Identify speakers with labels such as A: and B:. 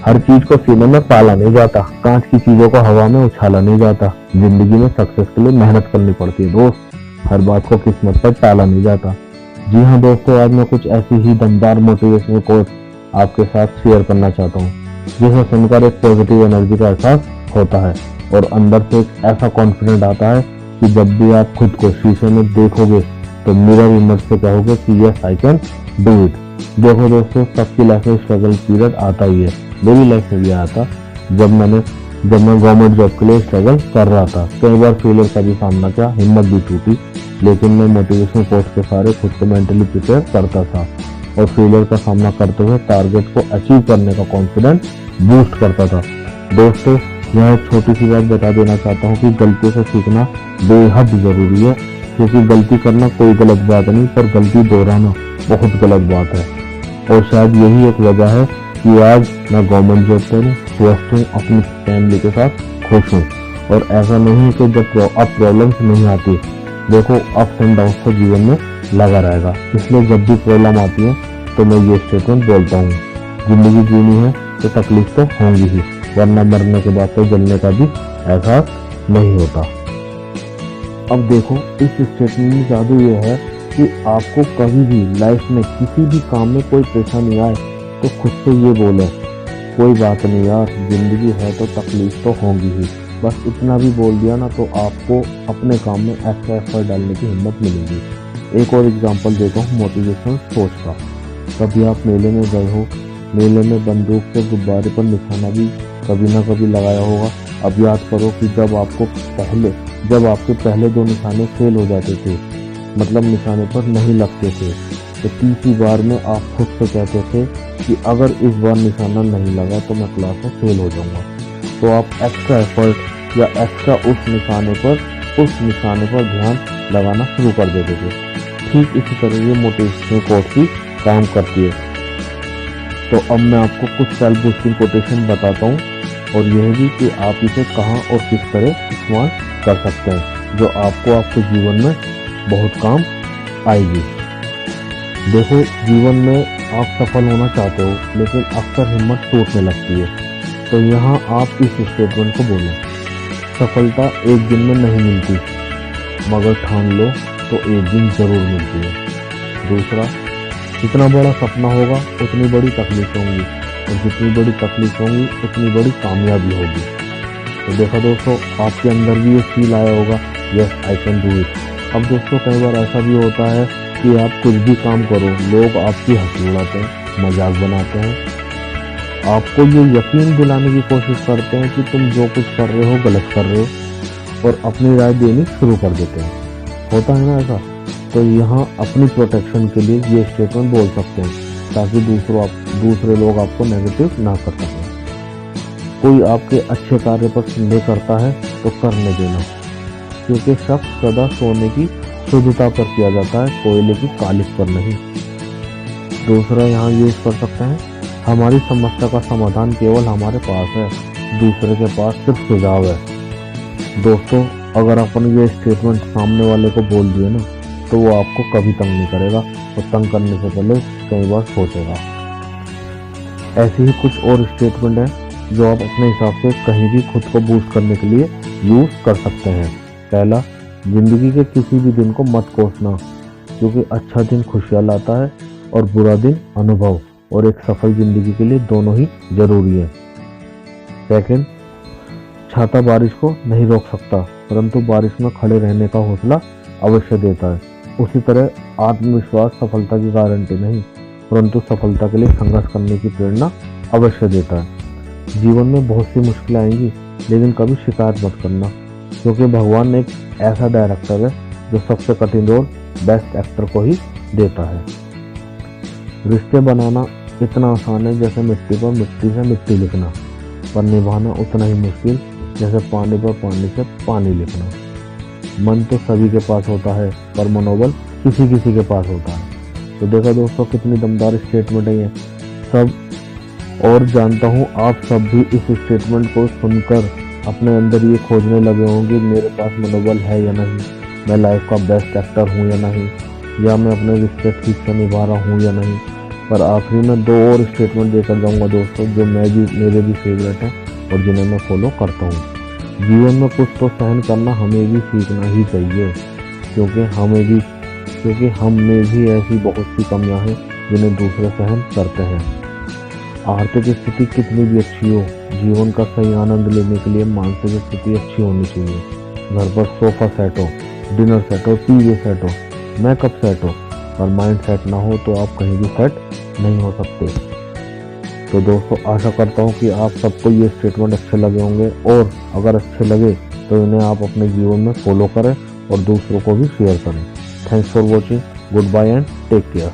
A: हर चीज को सीने में पाला नहीं जाता, कांच की चीजों को हवा में उछाला नहीं जाता। जिंदगी में सक्सेस के लिए मेहनत करनी पड़ती है दोस्त, हर बात को किस्मत पर टाला नहीं जाता। जी हाँ दोस्तों, आज मैं कुछ ऐसी ही दमदार मोटिवेशनल कोट आपके साथ शेयर करना चाहता हूँ, जिसे सुनकर एक पॉजिटिव एनर्जी का एहसास होता है और अंदर से एक ऐसा कॉन्फिडेंट आता है कि जब भी आप खुद को शीशे में देखोगे तो मिरर इमेज से कहोगे कि yes I can do it. देखो दोस्तों, सबकी लाइफ में स्ट्रगल पीरियड आता ही है, मेरी लाइफ में भी आया था। जब मैं गवर्नमेंट जॉब के लिए स्ट्रगल कर रहा था, कई बार फेलियर का भी सामना किया, हिम्मत भी टूटी, लेकिन मैं मोटिवेशनल कोट्स के सारे खुद को मेंटली प्रिपेयर करता था और फेलियर का सामना करते हुए टारगेट को अचीव करने का कॉन्फिडेंस बूस्ट करता था। दोस्तों, यहाँ एक छोटी सी बात बता देना चाहता हूँ कि गलतियों से सीखना बेहद जरूरी है, क्योंकि गलती करना कोई गलत बात नहीं, पर गलती दोहराना बहुत गलत बात है। और शायद यही एक वजह है कि आज मैं गवर्नमेंट जॉब पर हूँ, स्वस्थ हूँ, अपनी फैमिली के साथ खुश हूँ। और ऐसा नहीं है कि जब अब प्रॉब्लम्स नहीं आती, देखो अप्स एंड डाउन्स तो जीवन में लगा रहेगा, इसलिए जब भी प्रॉब्लम आती है तो मैं ये स्टेटमेंट बोलता हूँ, जिंदगी जीनी है तो तकलीफ तो होंगी ही, वरना मरने के बाद तो जलने का भी एहसास नहीं होता। अब देखो, इस स्टेटमेंट में जादू ये है कि आपको कभी भी लाइफ में किसी भी काम में कोई परेशानी आए तो खुद से ये बोले, कोई बात नहीं यार, जिंदगी है तो तकलीफ तो होंगी ही। बस इतना भी बोल दिया ना तो आपको अपने काम में एक्स्ट्रा एफर्ट डालने की हिम्मत मिलेगी। एक और एग्जांपल देता हूँ मोटिवेशनल सोच का। कभी आप मेले में गए हो, मेले में बंदूक से गुब्बारे पर निशाना भी कभी ना कभी लगाया होगा। अब याद करो कि जब आपके पहले 2 निशाने फेल हो जाते थे, मतलब निशाने पर नहीं लगते थे, तो तीसरी बार में आप खुद से कहते थे कि अगर इस बार निशाना नहीं लगा तो मैं क्लास में फेल हो जाऊंगा। तो आप एक्स्ट्रा एफर्ट या एक्स्ट्रा उस निशाने पर ध्यान लगाना शुरू कर देते थे। ठीक इसी तरह ये मोटिवेशनल कोट भी काम करती है। तो अब मैं आपको कुछ सेल्फ बूस्टिंग कोटेशन बताता हूँ, और यह भी कि आप इसे कहाँ और किस तरह इस्तेमाल कर सकते हैं, जो आपको आपके जीवन में बहुत काम आएगी। देखो, जीवन में आप सफल होना चाहते हो, लेकिन अक्सर हिम्मत टूटने लगती है। तो यहाँ आप इस स्टेटमेंट को बोलें, सफलता एक दिन में नहीं मिलती, मगर ठान लो तो एक दिन जरूर मिलती है। दूसरा, जितना बड़ा सपना होगा उतनी बड़ी तकलीफ होंगी, और जितनी बड़ी तकलीफ होंगी उतनी बड़ी कामयाबी होगी। तो देखा दोस्तों, आपके अंदर भी ये फील आया होगा, yes I can do it. अब दोस्तों, कई बार ऐसा भी होता है कि आप कुछ भी काम करो, लोग आपकी हंसी उड़ाते हैं, मजाक बनाते हैं, आपको ये यकीन दिलाने की कोशिश करते हैं कि तुम जो कुछ कर रहे हो गलत कर रहे हो, और अपनी राय देनी शुरू कर देते हैं। होता है ना ऐसा? तो यहाँ अपनी प्रोटेक्शन के लिए ये स्टेटमेंट बोल सकते हैं, ताकि दूसरे लोग आपको नेगेटिव ना कर सकें। कोई आपके अच्छे कार्य पर संदेह करता है तो करने देना, क्योंकि शख्स सदा सोने की शुद्धता पर किया जाता है, कोयले की कालिख पर नहीं। दूसरा यहाँ यूज कर सकते हैं, हमारी समस्या का समाधान केवल हमारे पास है, दूसरे के पास सिर्फ सुझाव है। दोस्तों, अगर अपन ये स्टेटमेंट सामने वाले को बोल दिए ना, तो वो आपको कभी तंग नहीं करेगा, और तंग करने से पहले कई बार सोचेगा। ऐसे ही कुछ और स्टेटमेंट है जो आप अपने हिसाब से कहीं भी खुद को बूस्ट करने के लिए यूज कर सकते हैं। पहला, जिंदगी के किसी भी दिन को मत कोसना, क्योंकि अच्छा दिन खुशियाँ लाता है और बुरा दिन अनुभव और एक सफल जिंदगी के लिए दोनों ही जरूरी है। सेकंड, छाता बारिश को नहीं रोक सकता, परंतु बारिश में खड़े रहने का हौसला अवश्य देता है। उसी तरह आत्मविश्वास सफलता की गारंटी नहीं, परंतु सफलता के लिए संघर्ष करने की प्रेरणा अवश्य देता है। जीवन में बहुत सी मुश्किलें आएंगी, लेकिन कभी शिकायत मत करना, क्योंकि भगवान एक ऐसा डायरेक्टर है जो सबसे कठिन रोल बेस्ट एक्टर को ही देता है। रिश्ते बनाना इतना आसान है जैसे मिट्टी पर मिट्टी से मिट्टी लिखना, पर निभाना उतना ही मुश्किल जैसे पानी पर पानी से पानी लिखना। मन तो सभी के पास होता है, पर मनोबल किसी किसी के पास होता है। तो देखा दोस्तों, कितनी दमदार स्टेटमेंट है ये सब। और जानता हूँ आप सब भी इस स्टेटमेंट को सुनकर अपने अंदर ये खोजने लगे होंगे, मेरे पास मनोबल है या नहीं, मैं लाइफ का बेस्ट एक्टर हूँ या नहीं, या मैं अपने रिश्ते ठीक से निभा रहा हूँ या नहीं। पर आखिरी में 2 और स्टेटमेंट देकर जाऊंगा दोस्तों, जो मेरे भी फेवरेट हैं और जिन्हें मैं फॉलो करता हूँ। जीवन में कुछ तो सहन करना हमें भी सीखना ही चाहिए, क्योंकि हम में भी ऐसी बहुत सी कमियां हैं जिन्हें दूसरे सहन करते हैं। आर्थिक स्थिति कितनी भी अच्छी हो, जीवन का सही आनंद लेने के लिए मानसिक स्थिति अच्छी होनी चाहिए। घर पर सोफा सेट हो, डिनर सेट हो, टीवी सेट हो, मेकअप सेट हो, पर माइंड सेट ना हो तो आप कहीं भी सेट नहीं हो सकते। तो दोस्तों, आशा करता हूँ कि आप सबको ये स्टेटमेंट अच्छे लगे होंगे, और अगर अच्छे लगे तो इन्हें आप अपने जीवन में फॉलो करें और दूसरों को भी शेयर करें। Thanks for watching, good bye and take care.